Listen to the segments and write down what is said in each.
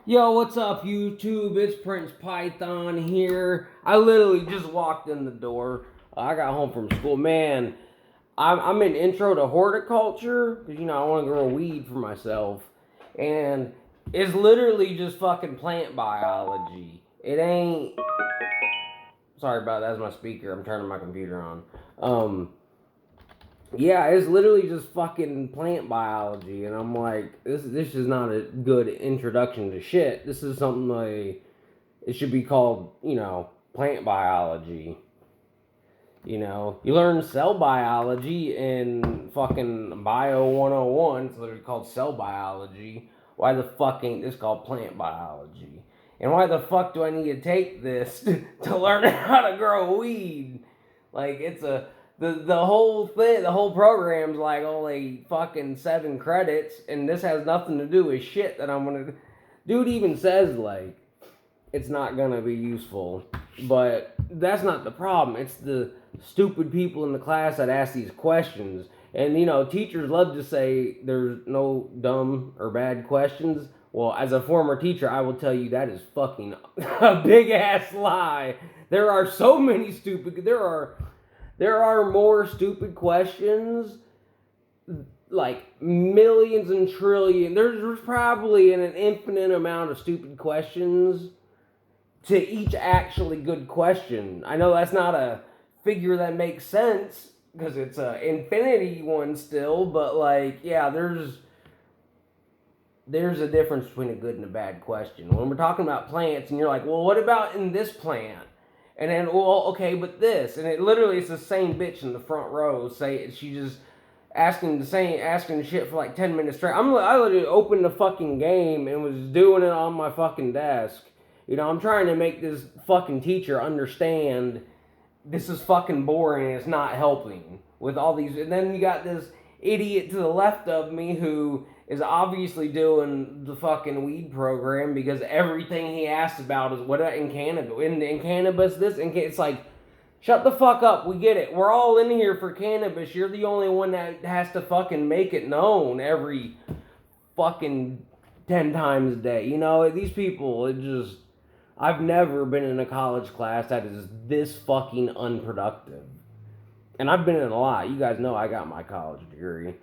Yo, what's up, YouTube? It's Prince Python here. I literally just walked in the door. I got home from school. Man, I'm in intro to horticulture because, I want to grow weed for myself. And it's literally just fucking plant biology. It ain't. Sorry about that. That's my speaker. I'm turning my computer on. Yeah, it's literally just fucking plant biology, and I'm like, this is not a good introduction to shit. This is something like it should be called, plant biology. You learn cell biology in fucking Bio 101. It's literally called cell biology. Why the fuck ain't this called plant biology? And why the fuck do I need to take this to learn how to grow weed? Like, it's a the whole thing, the whole program's like only fucking 7 credits, and this has nothing to do with shit that I'm gonna. Dude even says like it's not gonna be useful, but that's not the problem. It's the stupid people in the class that ask these questions, and teachers love to say there's no dumb or bad questions. Well, as a former teacher, I will tell you that is fucking a big ass lie. There are so many stupid. There are more stupid questions, like millions and trillion. There's probably an infinite amount of stupid questions to each actually good question. I know that's not a figure that makes sense because it's an infinity one still, but like, yeah, there's a difference between a good and a bad question. When we're talking about plants, and you're like, well, what about in this plant? And then, well, okay, but this, and it literally is the same bitch in the front row. She just asking shit for like 10 minutes straight. I literally opened the fucking game and was doing it on my fucking desk. I'm trying to make this fucking teacher understand this is fucking boring and it's not helping with all these. And then you got this idiot to the left of me who is obviously doing the fucking weed program because everything he asks about is what in cannabis, in cannabis, this, and it's like, shut the fuck up. We get it. We're all in here for cannabis. You're the only one that has to fucking make it known every fucking 10 times a day. These people, I've never been in a college class that is this fucking unproductive. And I've been in a lot. You guys know I got my college degree.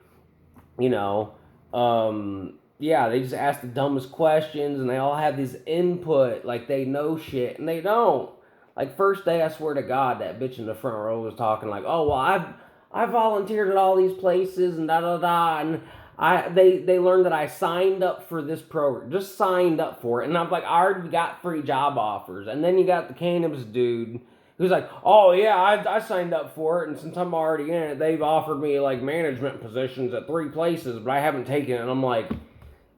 Yeah, they just ask the dumbest questions and they all have this input like they know shit and they don't. Like, first day, I swear to God, that bitch in the front row was talking like, oh, well, I volunteered at all these places and da da da, and they learned that I signed up for this program, just signed up for it, and I'm like, I already got 3 job offers, and then you got the cannabis dude who's like, oh yeah, I signed up for it, and since I'm already in it, they've offered me like management positions at 3 places, but I haven't taken it, and I'm like,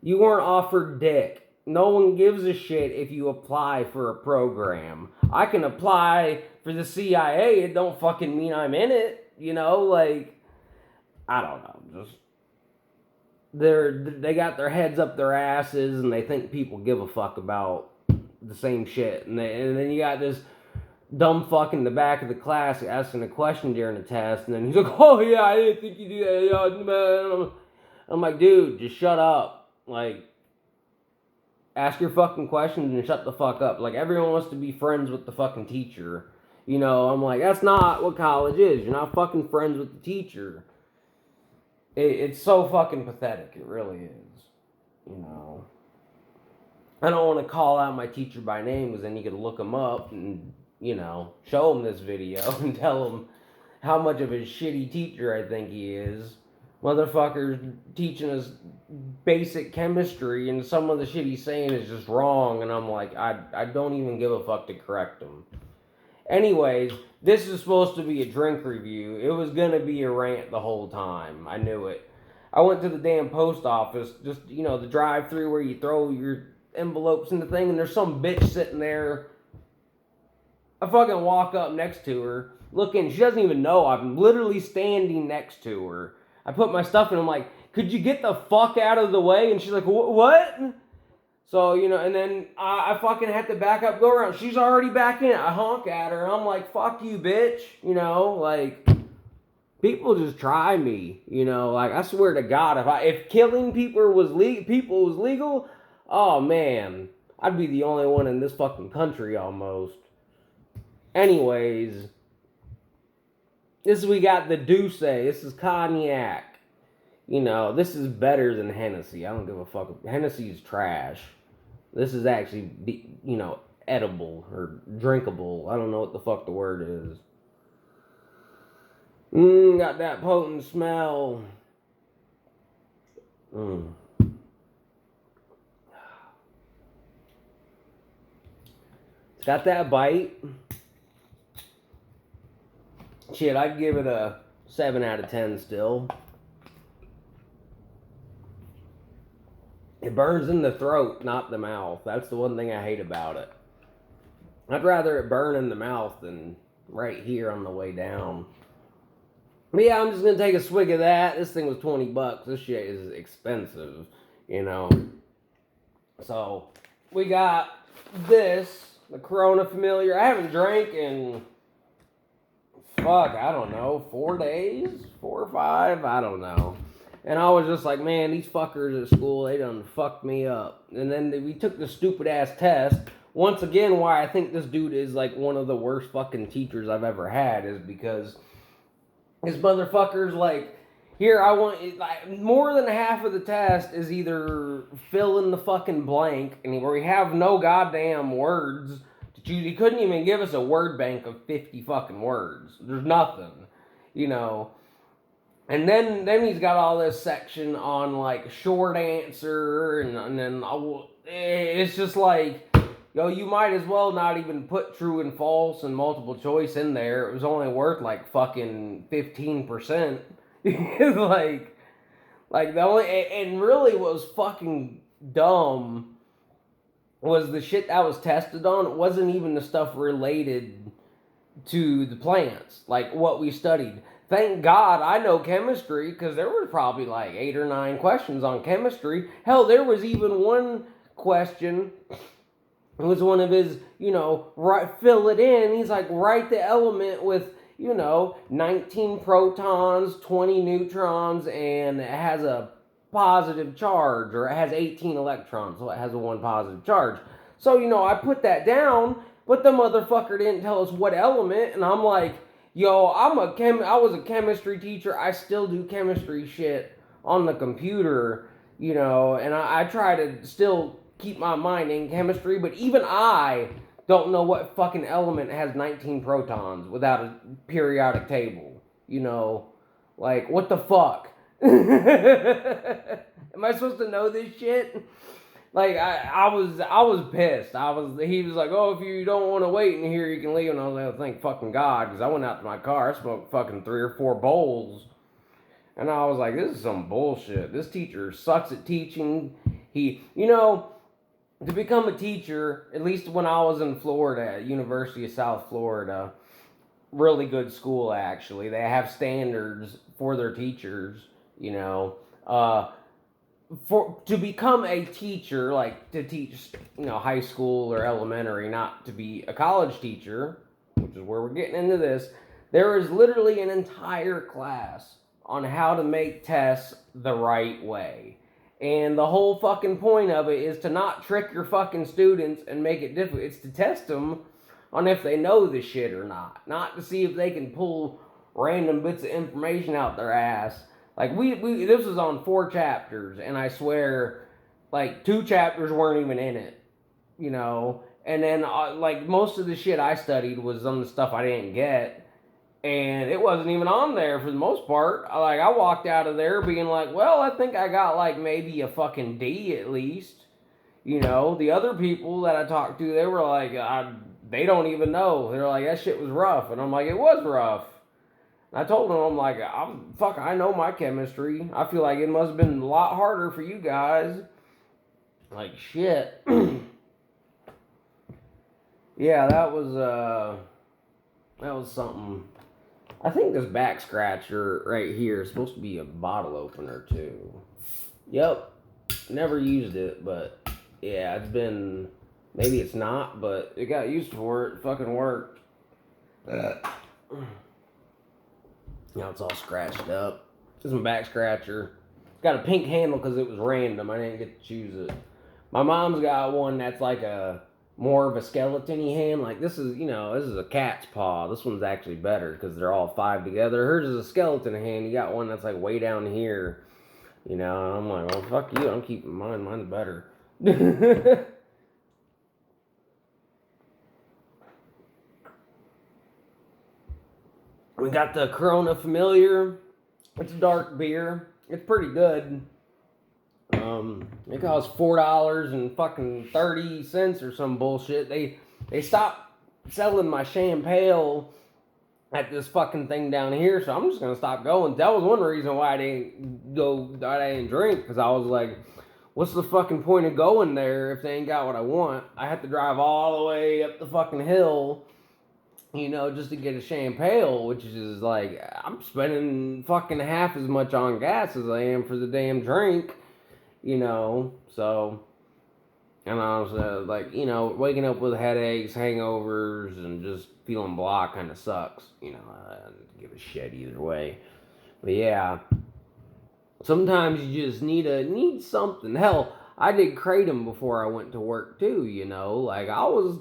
you weren't offered dick. No one gives a shit if you apply for a program. I can apply for the CIA. It don't fucking mean I'm in it. Like, I don't know. Just they got their heads up their asses and they think people give a fuck about the same shit. And then you got this dumb fuck in the back of the class asking a question during the test, and then he's like, "Oh yeah, I didn't think you do that." I'm like, dude, just shut up. Like, ask your fucking questions and shut the fuck up. Like, everyone wants to be friends with the fucking teacher. I'm like, that's not what college is. You're not fucking friends with the teacher. It's so fucking pathetic. It really is. I don't want to call out my teacher by name because then you could look him up and, show him this video and tell him how much of a shitty teacher I think he is. Motherfucker's teaching us basic chemistry, and some of the shit he's saying is just wrong, and I'm like, I don't even give a fuck to correct him. Anyways, this is supposed to be a drink review. It was gonna be a rant the whole time. I knew it. I went to the damn post office, just, the drive-through where you throw your envelopes in the thing, and there's some bitch sitting there. I fucking walk up next to her, looking, she doesn't even know I'm literally standing next to her. I put my stuff in, I'm like, could you get the fuck out of the way? And she's like, what? So, and then I fucking had to back up, go around. She's already back in. I honk at her, and I'm like, fuck you, bitch. Like, people just try me. Like, I swear to God, if killing people was legal, Oh man, I'd be the only one in this fucking country almost. Anyways, we got the Douce. This is cognac. You know, this is better than Hennessy. I don't give a fuck. Hennessy is trash. This is actually, edible or drinkable. I don't know what the fuck the word is. Got that potent smell. It's got that bite. Shit, I'd give it a 7 out of 10 still. It burns in the throat, not the mouth. That's the one thing I hate about it. I'd rather it burn in the mouth than right here on the way down. But yeah, I'm just gonna take a swig of that. This thing was $20. This shit is expensive, you know. So we got this, the Corona Familiar. I haven't drank in I don't know, 4 days, 4 or 5, I don't know. And I was just like, man, these fuckers at school, they done fucked me up. And then we took the stupid ass test. Once again, why I think this dude is like one of the worst fucking teachers I've ever had is because his motherfuckers like, here I want, like, more than half of the test is either fill in the fucking blank, and where we have no goddamn words to choose. He couldn't even give us a word bank of 50 fucking words. There's nothing, you know. And then he's got all this section on like short answer, and then it's just like, yo, you might as well not even put true and false and multiple choice in there. It was only worth like fucking 15%. like the only, and really what was fucking dumb was the shit that was tested on. It wasn't even the stuff related to the plants, like what we studied. Thank God I know chemistry, because there were probably like 8 or 9 questions on chemistry. Hell, there was even one question. It was one of his, fill it in. He's like, write the element with, 19 protons, 20 neutrons, and it has a positive charge, or it has 18 electrons, so it has a 1 positive charge. So, I put that down, but the motherfucker didn't tell us what element, and I'm like, yo, I was a chemistry teacher. I still do chemistry shit on the computer, and I try to still keep my mind in chemistry, but even I don't know what fucking element has 19 protons without a periodic table, like, what the fuck? Am I supposed to know this shit? Like, I was pissed. He was like, oh, if you don't want to wait in here, you can leave. And I was like, thank fucking God, because I went out to my car, I smoked fucking 3 or 4 bowls. And I was like, this is some bullshit. This teacher sucks at teaching. To become a teacher, at least when I was in Florida, at University of South Florida, really good school, actually. They have standards for their teachers, to become a teacher, like to teach, high school or elementary, not to be a college teacher, which is where we're getting into this, there is literally an entire class on how to make tests the right way. And the whole fucking point of it is to not trick your fucking students and make it difficult. It's to test them on if they know the shit or not to see if they can pull random bits of information out their ass. Like, this was on 4 chapters, and I swear, like, 2 chapters weren't even in it, and then, like, most of the shit I studied was on the stuff I didn't get, and it wasn't even on there for the most part. Like, I walked out of there being like, well, I think I got, like, maybe a fucking D at least, the other people that I talked to, they were like, they don't even know, they're like, that shit was rough, and I'm like, it was rough. I told him, I'm like, I know my chemistry. I feel like it must have been a lot harder for you guys. Like, shit. Yeah, that was something. I think this back scratcher right here is supposed to be a bottle opener, too. Yep. Never used it, but, yeah, it's been, maybe it's not, but it got used for it. It fucking worked. Now it's all scratched up. This is my back scratcher. It's got a pink handle because it was random. I didn't get to choose it. My mom's got one that's like a more of a skeleton-y hand. Like this is, this is a cat's paw. This one's actually better because they're all five together. Hers is a skeleton hand. You got one that's like way down here. And I'm like, well, fuck you. I'm keeping mine. Mine's better. We got the Corona Familiar. It's a dark beer. It's pretty good. It costs $4.30 or some bullshit. They stopped selling my champagne at this fucking thing down here, so I'm just gonna stop going. That was one reason why I didn't drink, because I was like, what's the fucking point of going there if they ain't got what I want? I have to drive all the way up the fucking hill, just to get a champagne, which is like, I'm spending fucking half as much on gas as I am for the damn drink. So, and I was waking up with headaches, hangovers, and just feeling blah kind of sucks. I don't give a shit either way. But yeah, sometimes you just need something. Hell, I did kratom before I went to work too. Like I was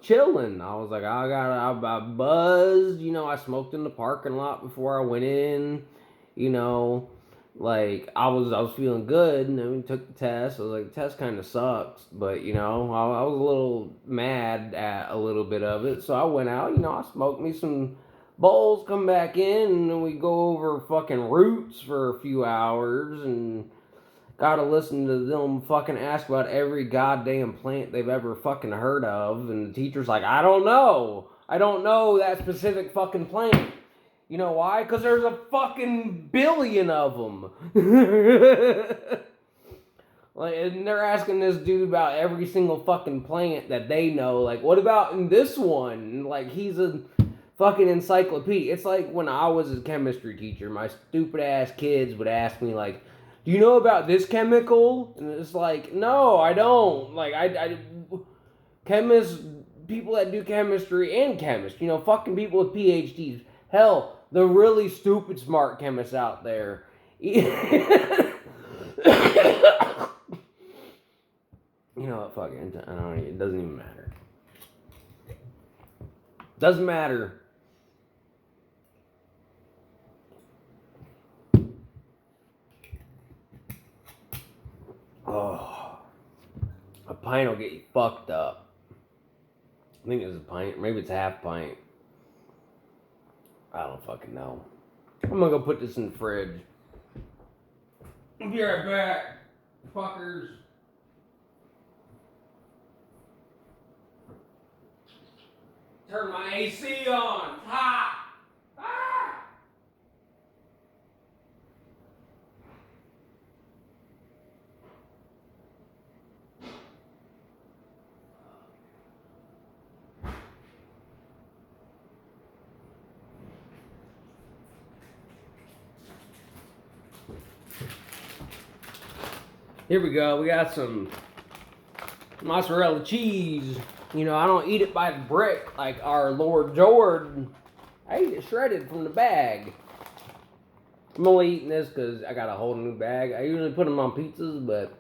chilling. I was like, I buzzed. I smoked in the parking lot before I went in. Like I was feeling good, and then we took the test. I was like, the test kind of sucks, but I was a little mad at a little bit of it. So I went out, I smoked me some bowls, come back in, and then we go over fucking roots for a few hours, and gotta listen to them fucking ask about every goddamn plant they've ever fucking heard of, and the teacher's like, I don't know that specific fucking plant. You know why? Because there's a fucking billion of them. Like, and they're asking this dude about every single fucking plant that they know. Like, what about in this one? Like, he's a fucking encyclopedia. It's like when I was a chemistry teacher, my stupid ass kids would ask me, like, do you know about this chemical? And it's like, no, I don't. Like, chemists, people that do chemistry and chemists, fucking people with PhDs. Hell, the really stupid smart chemists out there. Fuck it. I don't. It doesn't even matter. Doesn't matter. Oh, a pint will get you fucked up. I think it's a pint. Maybe it's a half pint. I don't fucking know. I'm gonna go put this in the fridge. I'll be right back, fuckers. Turn my AC on. It's hot. Ah! Here we go. We got some mozzarella cheese. I don't eat it by the brick like our Lord Jordan. I eat it shredded from the bag. I'm only eating this because I got a whole new bag. I usually put them on pizzas, but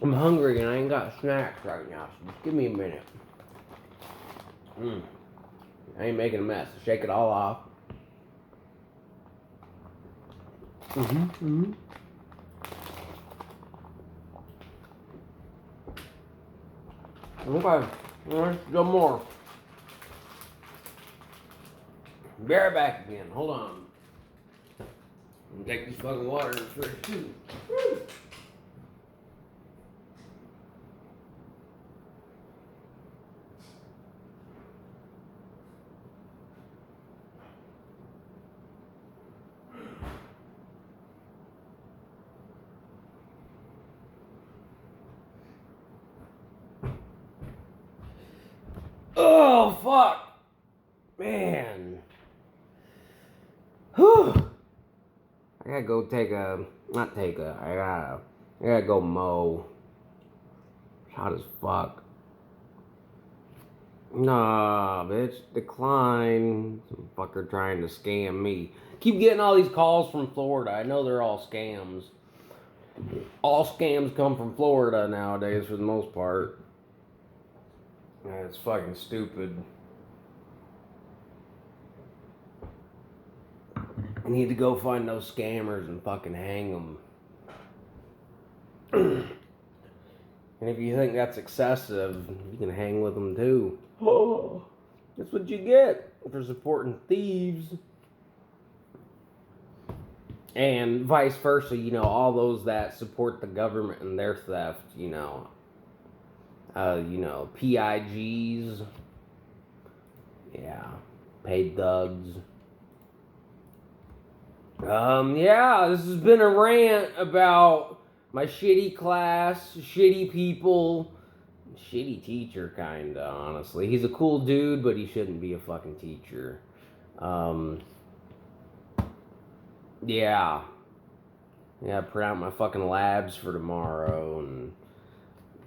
I'm hungry and I ain't got snacks right now, so just give me a minute. I ain't making a mess. Shake it all off. Okay, let's go more. Be right back again. Hold on. I'm gonna take this fucking water in the fridge too. Woo. Oh, fuck. Man. Whew. I gotta go I gotta go mow. It's hot as fuck. Nah, bitch. Decline. Some fucker trying to scam me. Keep getting all these calls from Florida. I know they're all scams. All scams come from Florida nowadays for the most part. Yeah, it's fucking stupid. I need to go find those scammers and fucking hang them. And if you think that's excessive, you can hang with them too. Oh, that's what you get for supporting thieves. And vice versa, you know, all those that support the government and their theft, you know, PIGs, yeah, paid thugs. Yeah, this has been a rant about my shitty class, shitty people, shitty teacher, kinda, honestly. He's a cool dude, but he shouldn't be a fucking teacher. Yeah. Yeah, print out my fucking labs for tomorrow and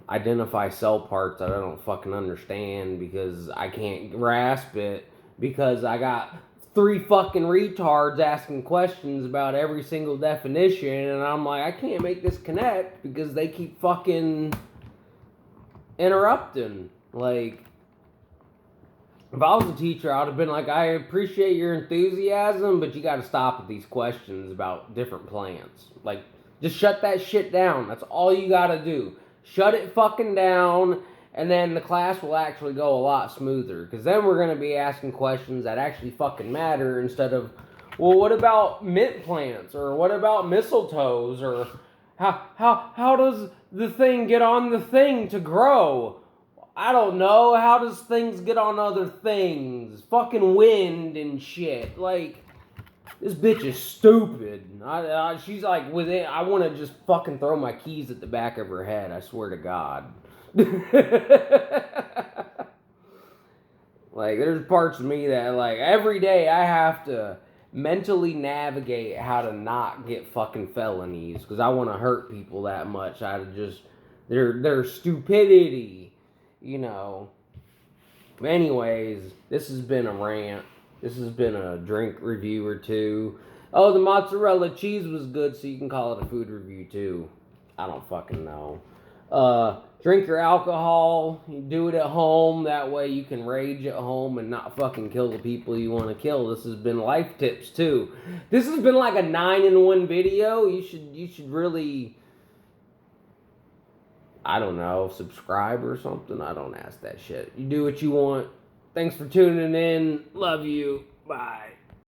identify cell parts that I don't fucking understand because I can't grasp it because I got 3 fucking retards asking questions about every single definition and I'm like, I can't make this connect because they keep fucking interrupting. Like, if I was a teacher, I would have been like, I appreciate your enthusiasm, but you got to stop with these questions about different plants. Like, just shut that shit down. That's all you got to do. Shut it fucking down, and then the class will actually go a lot smoother. Because then we're going to be asking questions that actually fucking matter instead of, well, what about mint plants? Or what about mistletoes? Or how does the thing get on the thing to grow? I don't know. How does things get on other things? Fucking wind and shit. Like, this bitch is stupid. She's like, within. I want to just fucking throw my keys at the back of her head. I swear to God. Like, there's parts of me that, like, every day I have to mentally navigate how to not get fucking felonies because I want to hurt people that much out of just their stupidity. You know. Anyways, this has been a rant. This has been a drink review or two. Oh, the mozzarella cheese was good, so you can call it a food review too. I don't fucking know. Drink your alcohol. You do it at home. That way you can rage at home and not fucking kill the people you want to kill. This has been life tips too. This has been like a 9-in-1 video. You should really, I don't know, subscribe or something. I don't ask that shit. You do what you want. Thanks for tuning in. Love you. Bye.